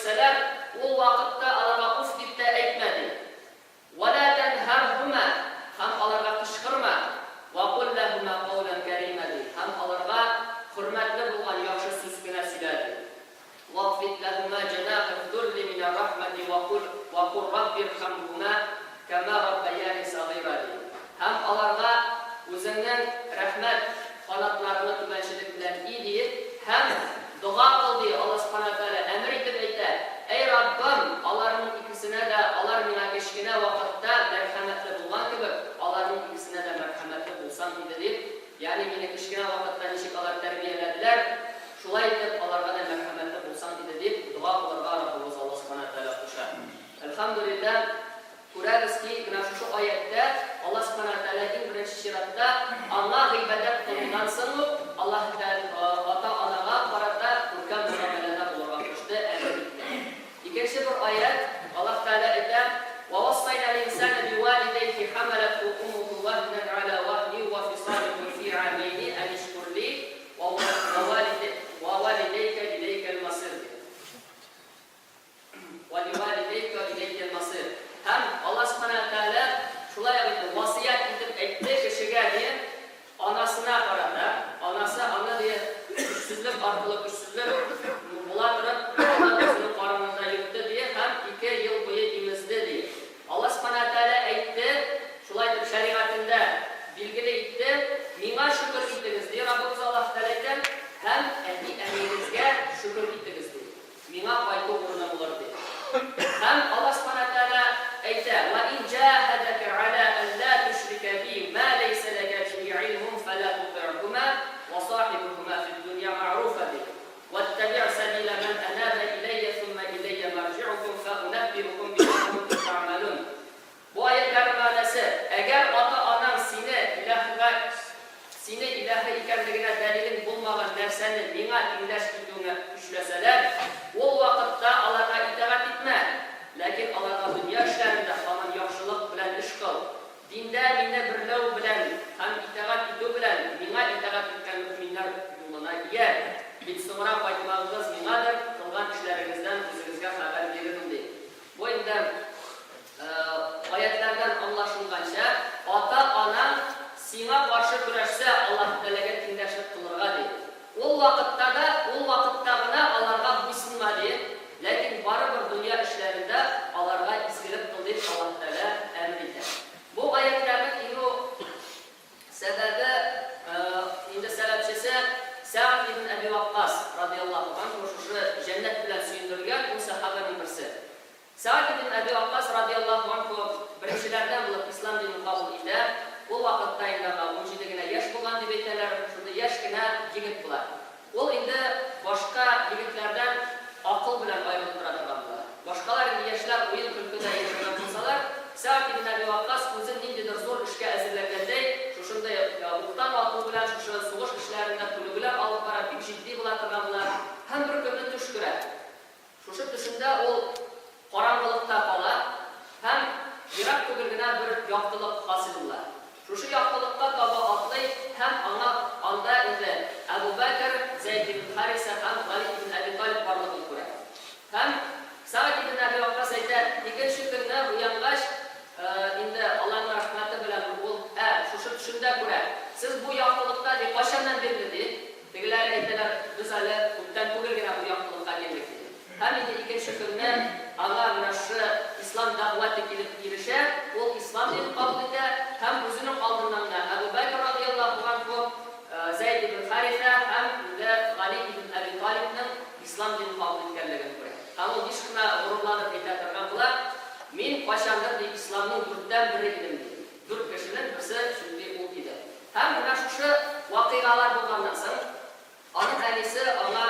görüşseler, o vakitte alara uf dip de etmedi. وَلَا تَنْهَرْهُمَا Hem alara kışkırma. وَقُلْ لَهُمَا قَوْلًا كَرِيمًا Hem alara hürmetli bulan yaxşı söz güne siledi. وَقْفِدْ لَهُمَا جَنَاحَ الذُّلِّ مِنَ الرَّحْمَةِ وَقُلْ رَبِّ ارْحَمْهُمَا كَمَا رَبَّيَانِي صَغِيرًا Hem alara özünden rahmet kanatlarını tümençilik bilen iyi deyip, hem dua kıldığı Allah subhanahu wa ta'ala emir edip eyler. Ey Rabbim, aların ikisine de, alar mina geçkine vakitte merhametli bulan gibi, aların ikisine de merhametli bulsan deyip, yani mina geçkine vakitte nişik alar terbiyelediler, şulay edip alarga da merhametli bulsan deyip, dua kılarga Rabbimiz Allah subhanahu wa ta'ala kuşar. Elhamdülillah, Kur'an-ı şu ayette Allah subhanahu wa ta'ala'nın birinci şiratta Allah ibadet kılından sınıf Allah ata-anaga parada ülken muamelede bulunmaktaştı. İkinci bir ayet Allah Teala eder وَوَصَّيْنَا الْاِنْسَانَ بِوَالِدَيْهِ حَمَلَتْهُ أُمُّهُ وَهْنًا عَلَى وَهْنٍ وَفِصَالُهُ فِي عَامَيْنِ أَنِ اشْكُرْ لِي وَوَالِدَيْكَ إِلَيْكَ الْمَصِيرُ وَلِوَالِدَيْكَ إِلَيْكَ الْمَصِيرُ Hem Allah subhanahu teala şulay vasiyet edip etti kişiye diye anasına karada, anası ana diye güçsüzlük arkalı güçsüzlük bulatırıp ana kızının karnında yıktı diye hem 2 yıl boyu imizdi diye. Allah subhanahu teala etti, şulaydır şeriatında bilgili etti, mina şükür ettiniz diye Rabbimiz Allah teala'dan hem emeğinizge şükür ettiniz diye. Mina fayda uğruna bulur diye. Hem Allah subhanahu teala etti, وَاِنْ جَاهَدَكَ عَلَى أَنْ لَا تُشْرِكَ بِي مَا لَيْسَ لَكَ بِهِ عِلْمٌ فَلَا تُطِعْهُمَا وَصَاحِبْهُمَا فِي الدُّنْيَا مَعْرُوفًا وَاتَّبِعْ سَبِيلَ مَنْ أَنَابَ إِلَيَّ ثُمَّ إِلَيَّ مَرْجِعُكُمْ فَأُنَبِّئُكُمْ بِمَا كُنتُمْ تَعْمَلُونَ Bu ayetlerin manası, eğer ata-anan seni ilahi ikenligine delilin bulmagan nerseni bina dinleş gittiğine düşleseler, o vakitte Allah'a itaat etme. Lakin Allah'a dünya işlerinde kalan yaxşılık bilen iş kıl. Dinde birlev bilen, hem itaat etu bilen, bina itaat etken müminler yoluna yer. Biz sonra baytmağınız minadır, kılgan işlerinizden özünüzge haber veririm diye. Bu yüzden ayetlerden anlaşılganca, ata-ana sina karşı güreşse Allah Teala'ya dinleşlik kılırga diye. O vakittagina Allah'a bismillah diye. Lakin baribir dünya işlerinde Allah'a izgilip kıl deyip Allah Teala emreder. Bu ayetlerin sebebi, indi sebepçisi Sa'd ibn Abi Waqqas radıyallahu anh, şu cennet bilen suyundurgan bu sahabenin birisi. Sa'd ibn Abi Waqqas radıyallahu anh birinchilerden bulup İslam dinini kabul eder. Bu vakitte indi 17 yaş bulan deb aytadilar, şunda yoshgina yigit bular. O indi boshqa yigitlardan akıl bilen ayrılıp turadiganlar. Boshqalar endi yoshlar o'yin kulguda yashagan bo'lsalar, Sa'd ibn Abi Waqqas o'zi nindidir zo'r ishga azirlaganday, shunday o'qdan aql bilan shu sug'ish ishlarida kulgular olib borib jiddiy bo'laturganlar. Ham bir kunni tush ko'radi. Shu tushunda u qorong'ilikda qoladi, ham yiroq ko'ngilgina bir yoqtilik hosil bo'ladi. Şu yaxtılıqqa tabi atlayıb, hem anda indi Abu Bakr, Zeyd ibn Harisa, hem Ali ibn Abi Talib barlığını ko'radi. Hem Sa'd ibn Abi Waqqas aytadi, ikinci kunni uyangaç, indi Allah'ın rahmeti bilen şu tushunda ko'radi. Siz bu yaxtılıqda qachondan beri dedi? Degilar aytdilar, biz hali bundan ko'ngilgina bu yaxtılıqqa keldik dedi. Hem indi ikinci kunni Allah şu İslam davati kelib girişe, o İslam dini kabul eder, hem özünün aldığından da Abu Bakr radıyallahu anh, Zeyd ibn Harisa, hem de Ali ibn Abi Talib'nin İslam dini kabul etkenlerini koyar. Hem o dişkine gururlanıp edetirgen kılar, men başandır deyip İslam'ın dörtten biri idim deyip. 4 kişinin birisi şimdi o idi. Hem şu vakıgalar bulgandan soň, onun annesi ona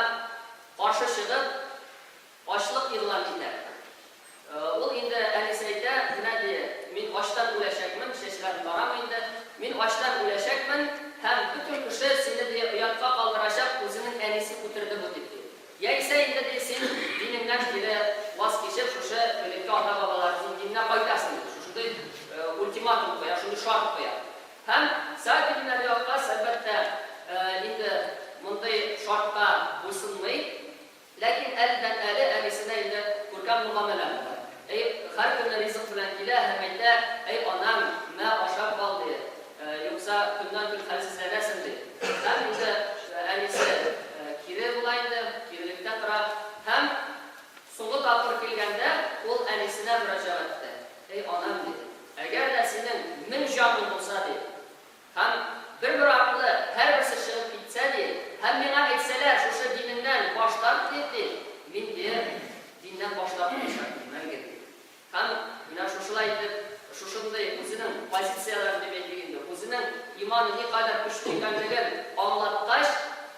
karşı çıkıp, açlık yıllar gider. O indi annesi aytadi, nima deydi? Men ochdan o'lashakman, sheshlarni boraman endi. Men ochdan o'lashakman, ham butun kishi seni deya uyatga qoldirashab, o'zining annesi ko'tirdi bu dedi. Ya esa endi de sen diningdan voz kechib, o'sha o'likka ota-bobolaringning dinidan qaytasan. Shunday ultimatum qo'yadi, shunday shart qo'yadi. Ham Sa'd ibn Abi Waqqas albatta endi bunday shartga bo'ysunmay, lakin aldan ali anisini endi күркәм мөгамәлә була. Һәр көнне ризык белән килә һәм әйтә, анам, мә ашап калды. Юкса көннән-көн хәлсезләнәсең ди. Һәм инде әнисе кире була инде, кирелектә тора. Һәм соңгы тапкыр килгәндә ул әнисенә мөрәҗәгать итте. Анам диде, әгәр дә синең 1000 җаның булса ди, һәм бер артлы һәрберсе чыгып китсә ди, һәм миңа әйтсәләр, шушы динеңнән баш тарт ди, мин диннән баш тартмыйчам мәңге. Һәм менә шушылай итеп, шушындай үзенең позицияләрен дип әйтгәндә, үзенең иманы никадәр көчле икәнлеген аңлаткач,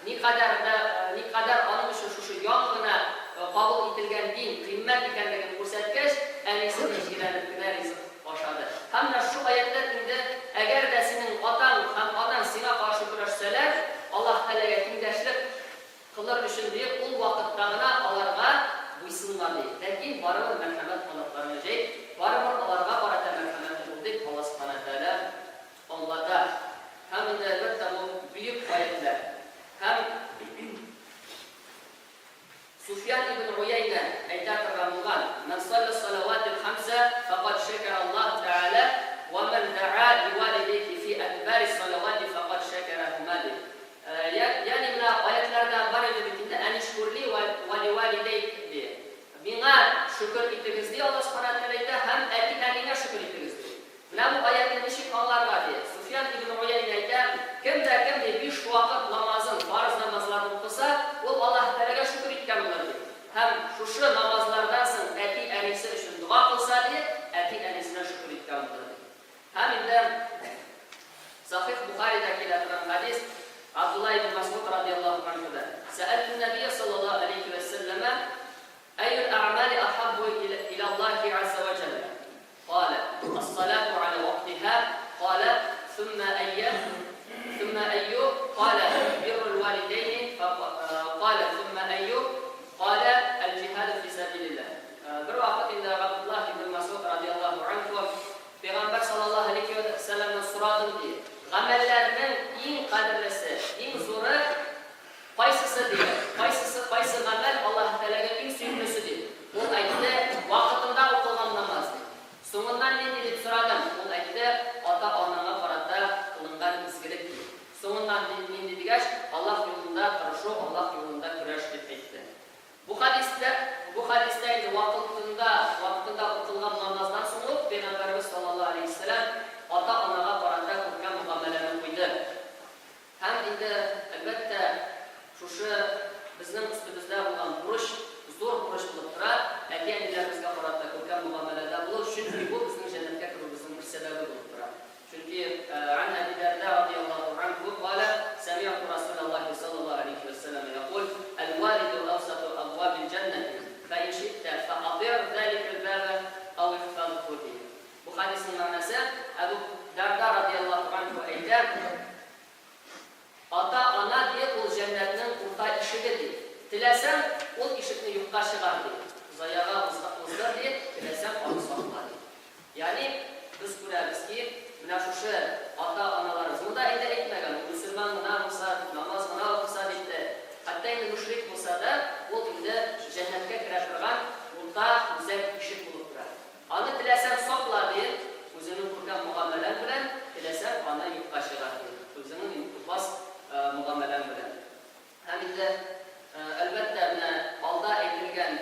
никадәр аның өчен шушы яң гына кабул ителгән дин кыйммәт икәнлеген күрсәткәч, әнисе җирәнеп кенә ризык ашады. Һәм менә шу аяттар инде, әгәр дә синең атаң һәм анаң сиңа каршы көрәшсәләр, Аллаһ Тәгаләгә тиңдәшлек кылыр өчен дип, ул вакытта гына аларга буйсынмады. Ләкин барыбер мәрхәмәт канатларына җәй, барыбер аларга карата мәрхәмәтле булды Аллаһ Субханаһу ва Тәгалә аңлата. Һәм инде әлбәттә бу бөек аятлар. Һәм Суфьян ибн Уяйна әйтә торган булган: "Ман салла салаватил хамса фақад шакара Аллаһ Тәгалә ва ман да'a ли-валидайhi фи адбари салавати фақад шакарахума." Ягъни менә аятларда бар иде бит инде "Анишкурли ва ли-валидайк" ди. Миңа шөкер итегез ди Аллаһ Субханаһу ва Тәгалә һәм әти-әнигә шөкер итегез ди. Менә бу аятны ничек аңларга ди? Суфьян ибн Уяйна әйтә, кемдә 5 вакыт намазын, фарыз намазларын укыса, ул Аллаһ Тәгаләгә шөкер иткән булыр ди. Һәм шушы намазлардан соң әти-әнисе өчен дуа кылса ди, әти-әнисенә шөкер иткән булыр ди. Һәм инде Сахих Бухаридә килә торган хадис Абдулла ибн Мас'уд радиллаһу анһудан: "Саәлту набия саллаллаһу алейхи ва саллама, айюл аъмали ахаббу иля Аллаһи азза ва джалла?" Qala: "As-salatu 'ala waqtiha." Qala: "Thumma ayyu?" Qala: "Birrul walidayni." Qala: "Thumma ayyu?" Qala: "Al-jihad fi sabilillah." Bir vaqt inda Abdullah ibn Mas'ud radhiyallahu anhu Peygamber sallallahu aleyhi ve sellem'den soradım ki, "Amellerinin en kadirlisi, en zoru kaysısı diye, kaysı amel Allah Teala'ya en sünnüsüdür." O ayette vakitinde okulan namaz. Sonundan ne deyip soradım? O ayette ata-anana karata kılıngan izgilik. Sonundan ne dedik? Allah yolunda karşı, Allah yolunda güreş etmekte. Bu hadiste vakitinde okulan namazdan sonra Peygamberimiz sallallahu aleyhi ve sellem ata-anana karata kılıngan muameleni koydu. Hem indi elbette şuşu bizning üstümüzde olan buruş, zor buruş bulup tura, әти-әниләребезгә карата күркәм мөгамәләдә булу, чөнки бу безнең җәннәткә керүебезнең бер сәбәбе булып тора. Чөнки عن أبي الدرداء رضي الله عنه قال: "سمعت رسول الله صلى الله عليه وسلم يقول: الوالد أوسط أبواب الجنة فإن شئت فأطر ذلك الباب أو احفظه فيه." Bu hadisin mənası Əbu Dərda radiyallahu anhu aytır: "Ata-ana diye ul cənnətin urta işigidir. Diləsən ol işikni yuqqa çıqar diye. Zayağa uzlar diye, diləsən onu saqla diye." Yani biz görəbiz ki, menə şuşu ata-analarımız bunda indi etməgən, Müslüman buna olsa, namaz buna olsa deyildi. Hatta indi müşrik olsa da, o indi cənnətə kirə turğan, urta güzel işik bulup durar. Anı diləsən saqla diye, özünün qurqan muğamelən bilən, diləsən ana yuqqa çıqar diye. Özünün yuqbaz muğamelən bilən. Həm indi elbette alda edilgen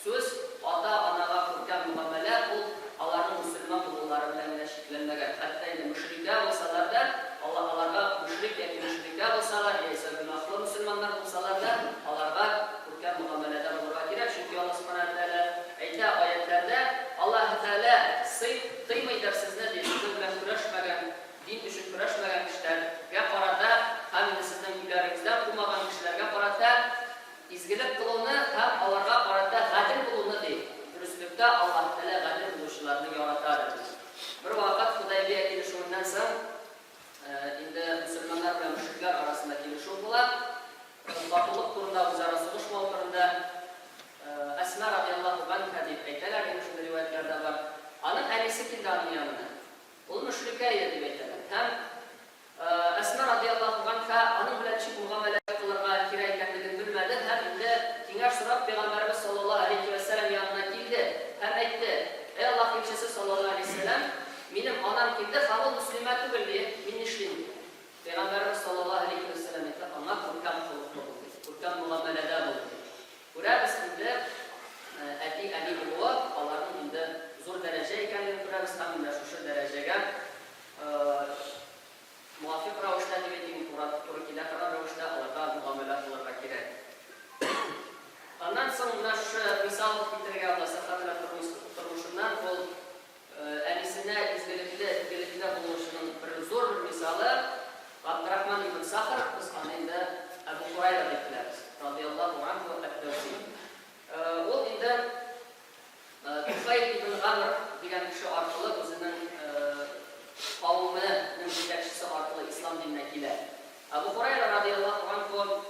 söz, ata-anaga qilgan muomala bu onlarning musulmon bo'lganlari bilan şekillenmegen. Hatta endi mushriklar bo'lsalar da, Allohlarga mushrik yoki mushriklar bo'lsalar, esa gunohli musulmonlar bo'lsalar da, ularga qilgan muomalada bo'lishga kerak. Chunki Alloh subhanahu va taolo aytgan oyatlarda Alloh taolo qiymaydir sizni deydi, siz bilan kurashmagan, din uchun kurashmagan kishilarga qarata, hamda sizning uylaringizdan qilmagan kishilarga qarata izgilik qiluvni ham ularga qarata g'adil bo'luvni deydi. Durustlikda Alloh taolo g'adil bo'luvchilarni yaratadi. Bir vaqt Hudaybiya kelishuvidan so'ng endi musulmonlar bilan mushriklar orasida kelishuv bo'ladi. Qotillik turida o'zaro sug'ishma o'rnida Asma radhiyallohu anha deb aytadilar, shunday rivoyatlarda bor. Uning anisi keldi uning yoniga. U mushrika edi deb aytadilar. Ham Asma radhiyallohu anha uning bilan chi muomala qilishga kerak ekanligini bilmadi. Ham endi kengash so'rab Payg'ambarimiz sollallohu alayhi va sallam yoniga keldi. ardından kildi, hamıl Müslüman tübirliği, minnişliğin. Peygamberimiz sallallahu aleyhi ve sellem ete ona kurkan kılıklı oldu. Kurkan muamelede oldu. Buraya bizimde eti buluğa, onların indi zor dereceyken, buraya biz tam şu dereceye muafik ravuşta dibettiğim Turki'de kadar ravuşta onlarda muamelat olarak girer. Ondan sonra şu misal bitirge ablası kadar durmuşundan kol enisine izgelikte bulunuşunun bir zor bir misalı Abdurrahman ibn Sakhr kısmanında Ebu Hurayra beklerimiz. Radiyallahu anhu et-Tevsi. O indi Tufayl ibn Amr diyen kişi arkalı özünün kavminin yetekçisi arkalı İslam dinine girer. Ebu Hurayra radiyallahu anhu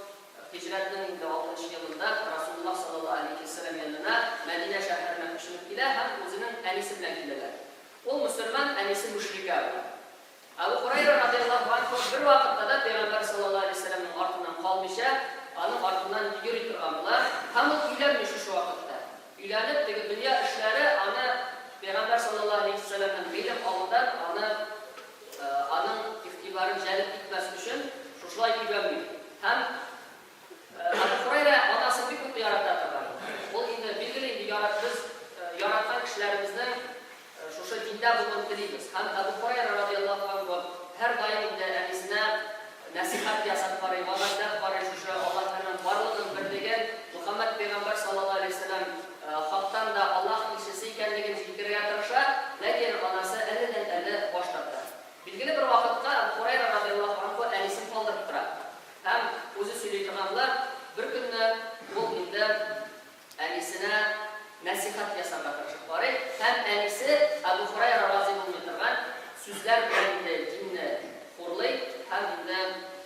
hicretin 6. yılında Resulullah sallallahu aleyhi ve sellem yanına Medine şehrine taşınıp gider hem özünün enisi bilen giderler. O Müslüman enisi müşrike var. Ebu Hurayra radıyallahu anh bir vakitte de Peygamber sallallahu aleyhi ve sellem'in ardından kalmışa, onun ardından yürü durganlar. Hem o ilenmiş şu vakitte. İlenip de dünya işleri Peygamber sallallahu aleyhi ve sellem'in bilim alından onun iftibarın celip gitmesi için şuşlay ilenmiyor. Hem Ebu Hurayra anasını bir kutlu yarattı tabi. O indi bilgili yaratan kişilerimizden şu dinde bulunduğumuz. Hem Ebu Hurayra radıyallahu anh her daim de enisine nasihat yasat var, vaazlar var, şu Allah'ın varlığının birliği, Muhammed Peygamber sallallahu aleyhi ve sellem halktan da Allah'ın işçisi ikenliğini fikrine tırışa, lakin anası elinden başlattı. Bilgili bir vakitte Ebu Hurayra radıyallahu anh enisini kaldırıp durar. Hem özü söyleyiciler bir günde bu indi enisine nasihat yasarga tırışıp var. Hem enisi Ebu Hurayra razı olmayıdırgan sözler birinde dinle kurulay, hem de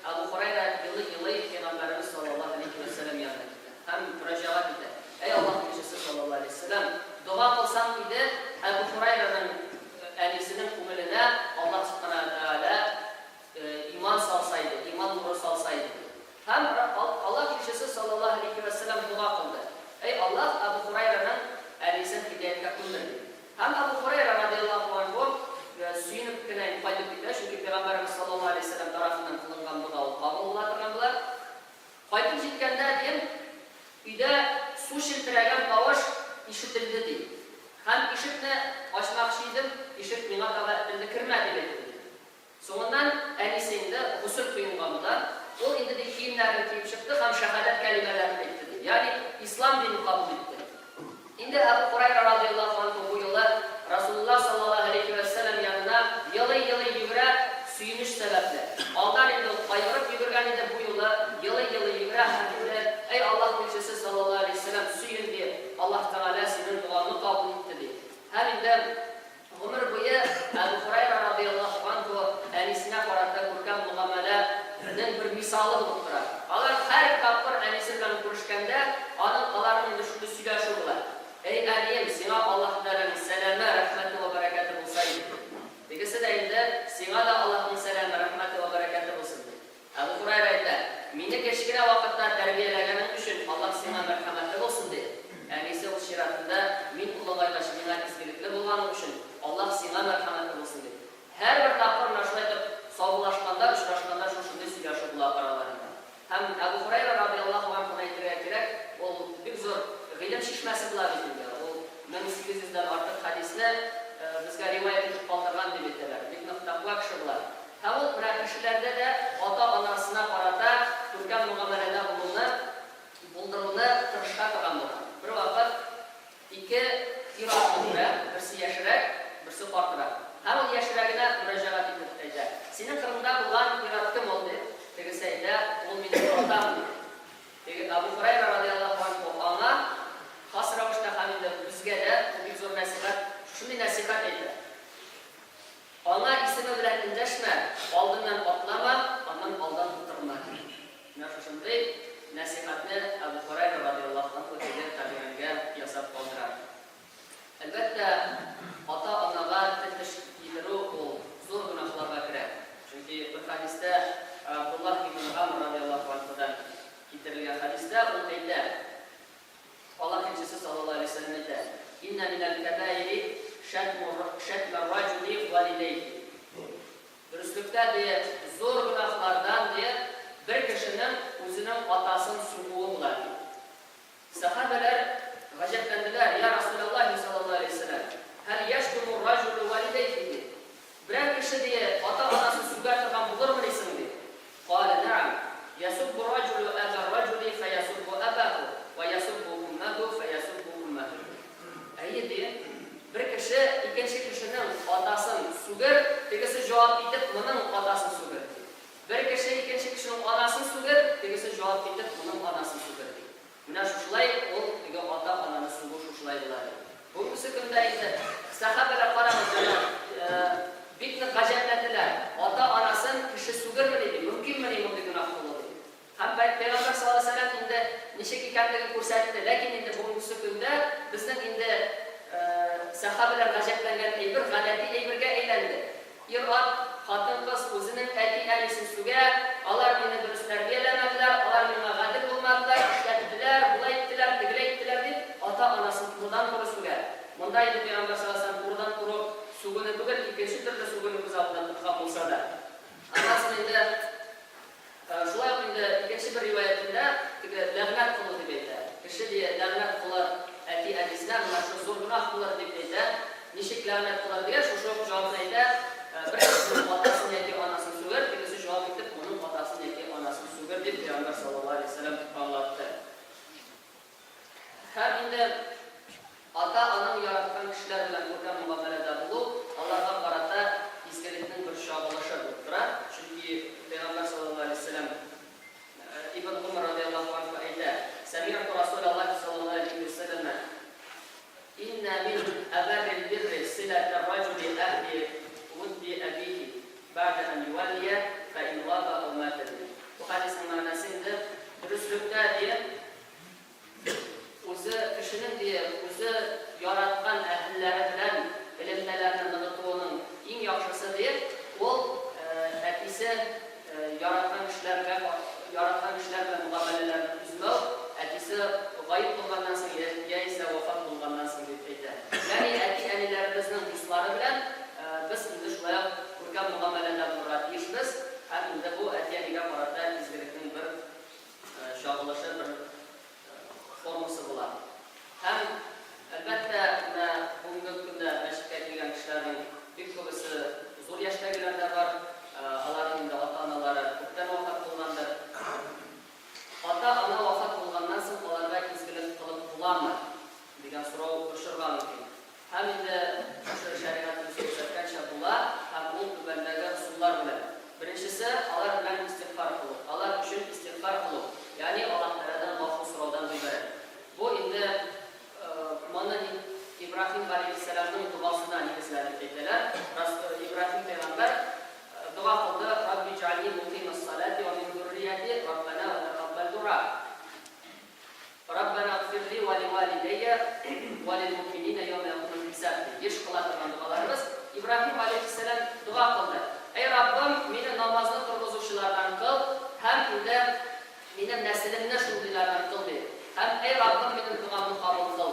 Ebu Hurayra yılı Peygamberimiz sallallahu aleyhi ve sellem yanına gitti. Hem müracaat idi. Ey Allah'ın elçisi sallallahu aleyhi ve sellem, dua kılsam idi Ebu Hurayra'nın enisinin kumeline Allah subhanahu wa ta'ala iman salsaydı, iman nuru salsaydı. Hem Allah elçisi sallallahu aleyhi ve sellem dua kıldı. Ey Allah, Ebu Hurayra'nın enisinin hidayetine kıldı. Hem Ebu Hurayra radıyallahu anh suyunup kınayın faydalı gider. Çünkü Peygamberimiz sallallahu aleyhi ve sellem tarafından kılıngan bu da kabul oladırganlar. Faydalı citkende diyeyim, üyde su şiltiregen bavuş işitildi değil. Hem işitne açmak şeydim, işit mina tavatlarında kırmadı dedi. Sonundan enisinde husul kıyıngamılar. O indi de kiyimlerini kiyip çıktı, hem şehadet kelimelerini etti. Yani İslam dini kabul etti. İndi Ebu Hurayra radıyallahu anh bu yıla Resulullah sallallahu aleyhi ve sellem yanına yılı yürüre suyumuş sebeple. Aldan indi ayırıp yürürgen indi bu yıla yılı yürüre hadinde ey Allah elçisi sallallahu aleyhi ve sellem suyun diye Allah Teala senin duanı kabul etti diye. Hem indi ömür boyu Ebu Hurayra radıyallahu anh enisine karata kurgan muamelenin bir misalı bulup durar. Alar her kitaplar enisi bilen kuruşkanda alarının düşündüğü söyleşirler. Ey aniyem, sana Allah Teala'nın selamı, rahmeti ve bereketi bulsaydı. Birisi de indi, sana da Allah'ın selamı, rahmeti ve bereketi bulsun. Ebu Hurayra ise, mini keşkine vakitte terbiyelegenin düşün, Allah sana merhametli olsun diye. Yani ise o şiratında min kullanayla şimdiden izgilikli bulmanın düşün, Allah sana merhametli olsun diye. Her bir takdir naşlayıp, savulaşkanda, uçraşkanda şu söyleşi bulağı aralarında. Hem Ebu Hurayra radıyallahu anh'a itirak o bir zor ilim şişmesi bulabildi. O 1800'den artık hadisle bizga rivayet edip kaldırgan deb etdiler. Bir nokta kişi bular. Hem o kişilerde de ota-anasına karata turgan muamelede bulduğunu tırışka kılan bular. Bir vakit iki iratlıdır, birisi yaşırak, birisi farklıdır. Hem o yaşıragına müracaat edildi. Senin kırımda bulan irat kim oldu? Tegiseyde ol benim atamdı. Ebu Hurayra radıyallahu anh ona has ravuşta hamide bizge de bir zor nasihat, şunu nasihat etti. Ona ismi bilen indeşme, aldından atlama, ondan aldan tuturma. Şimdi nasihatini Ebu Hurayra radıyallahu anh o tezir tabi'inge yasap kaldırar. Elbette ata-analar teşkilleri o zor günahlara girer. Çünkü bir hadiste Abdullah ibn Amr radıyallahu anh'dan getirilen hadiste o deyler. Allah elçisi sallallahu aleyhi ve sellem de inne minel kebairi şetme raculi valideyhi. Dürüstlükte diye zor günahlardan diye bir kişinin özünün atasının sunuğu bular. Sahabeler gaceplendiler. Ya Resulallah sallallahu aleyhi ve sellem. Hel yeşkumu raculu valideyhi. Birer kişi diye ata anası sügar takan bulur mu isim diye. Kale na'am. Yasubbu raculu eber raculi feyasubbu ebahu. Ve yasubbu ummehu feyasubbu ummehu. İyi diye. Bir kişi ikinci kişinin atasını sügar, tekisi cevap edip bunun atasını sügar. Bir kişi ikinci kişinin anasını sügar, tekisi cevap edip bunun anasını sügar. Buna şuşulay, o ata ananı sügar şuşulay bular. Bu sıkıntı ise sahabeler karamızda bitni gaceplendiler. Ata anasının kişi sügar mı dedi, mümkün mü değil bu günah olur. Hem Peygamber sallallahu aleyhi ve sellem indi nişeki kendini kursattı. Lakin indi bu sıkıntı bizden indi sahabeler gaceplengen eybir, gadati eybirge eğlendi. İrat, hatın kız özünün eti elisini süger, alar beni dürüst terbiyelemediler, alar beni gadir bulmadılar, işlettiler, bulay ettiler, tigre ettiler deyip ata anasını buradan kuru süger. Mundaydı Peygamber sallallahu aleyhi ve sellem buradan kuru sugunu tüger, ikinci türlü sugunu kızaldan tutkam olsa da. Anasını indi, şulay indi ikinci bir rivayetinde lağnat kılı dibeydi. Kişi diye lağnat kılı eti elisine, şu zor günah kılı dibeydi. Nişik lağnat kılı diye şu cevabıydı. Bir kişinin atasını eti anasını süger, birisi cevap edip onun atasını eti anasını süger deyip Peygamber sallallahu aleyhi ve sellem anlattı. Hem indi ata anam yaratkan kişiler bilen kurgan muamelede bulup Allah'a karata izgilikinin bir şabalaşa durdurar. Çünkü Peygamber sallallahu aleyhi ve sellem İbn Umar radıyallahu anh ayda Semi'tu Resulullah sallallahu aleyhi ve sellem İnne min eberil birri silete raculi ehli vuddi ebihi ba'de en yuvalliye fe in vaba o matedi. Bu hadisin manasında dürüstlükte diye kişinin diye özü yaratkan ehillere bilen bilimlerinin tanıtığının en yakşısı diye o etisi yaratkan kişilerle muamelelerini üzme etisi gayb bulgandan sonra ya ise vefat bulgandan sonra deydi. Yani eti enilerimizin husları bilen biz indi şulaya kurgan muameleler murat işimiz hem indi bu eti eniga karata izgilikinin bir şağılaşır bir forması bular. Hem elbette bugünkü günde meşgul edilen kişilerin bir kısmı zor yaştagiler var. Onların da ata-anaları kökten vefat bulgandır. Ata-ana vefat bulgandan sonra onlara izgilik kılıp bulanmır degan so'rov turishirgan mumkin. Hem de şeriatimiz ko'rsatgancha bular ham u tubandagi usullar bilan. Birinchisi ular bilan istig'for qilib, ular uchun istig'for qilib, ya'ni Alloh taoladan g'afur so'rovdan iborat. Bu endi mana İbrahim alayhissalomning duosidan negizlanib aytdilar. İbrahim payg'ambar duo qildi: "Robbi ij'alni muqimas salati va min zurriyyati robbana va taqabbal du'a." Rabbana ighfir li va li walidayya va lil mu'minina yawma yaqumul hisab. Yeş qiladigan duolarimiz İbrahim alayhissalom duo qildi. Ey Rabbim, meni namozda turg'izuvchilardan qil, ham unda mening naslimni shundilardan qil dedi. Hem ey Rabbim mening duomni qabul qil.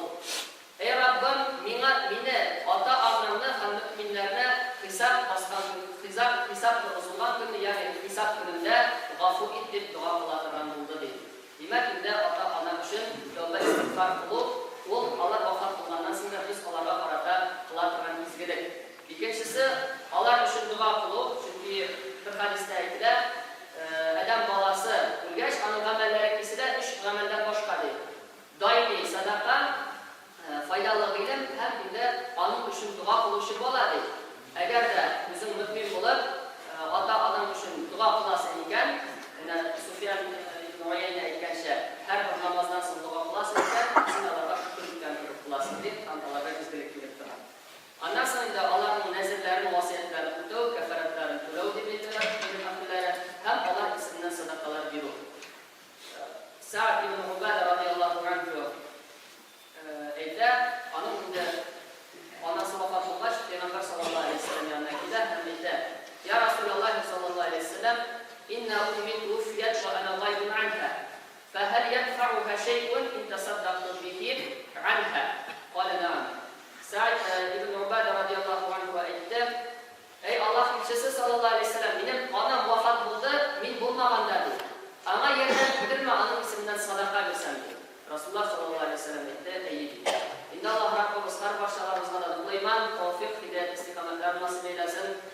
Ey Rabbim meni ota-onamni ham mu'minlarni hisab turg'izilgan kuni, ya'ni hisab kunida g'afur et deb duo qiladigan bo'ldi dedi. Demak, unda ota-ona uchun tavba istig'for qilib, ular vafot qilgandan so'ng biz ularga qarata qiladigan izgilik. Ikkinchisi, ular uchun duo qilib, chunki bir hadisda aytdilar, adam bolasi o'lgach, uning amallari kesida 3 amaldan boshqa deydi. Doimiy sadaqa, foydali ilm ham unda uning uchun duo qiluvchi bo'ladi. Agarda o'zing mu'min bo'lib, ota-onam uchun duo qilasan ekan, Sufyan ibn Uyayna aytgancha, har bir namozdan so'ng duo qilasan ekan, sen Allohga shukrlikdan qilasan deb Allohga izgilik qilib turadi. Ondan so'ng ularning nazrlarini, vasiyatlarini o'tov, kafaratlarini to'lov deb aytiladi. Ham ular ismdan sadaqalar beradi. Sa'd ibn Ubada radhiyallohu anhu aytdi, onasi vafot bo'lgach, Peygamber sallallohu alayhi vasallam yoniga keldi, ham aytdi: "Ya Rasululloh sallallohu alayhi vasallam, inna ummi tuwfiyat wa ana ghaybun anha. Fa hal yanfa'uha shay'un in tasaddaqtu bihi anha?" Qala na'am. Sa'd ibn Ubada eylesin.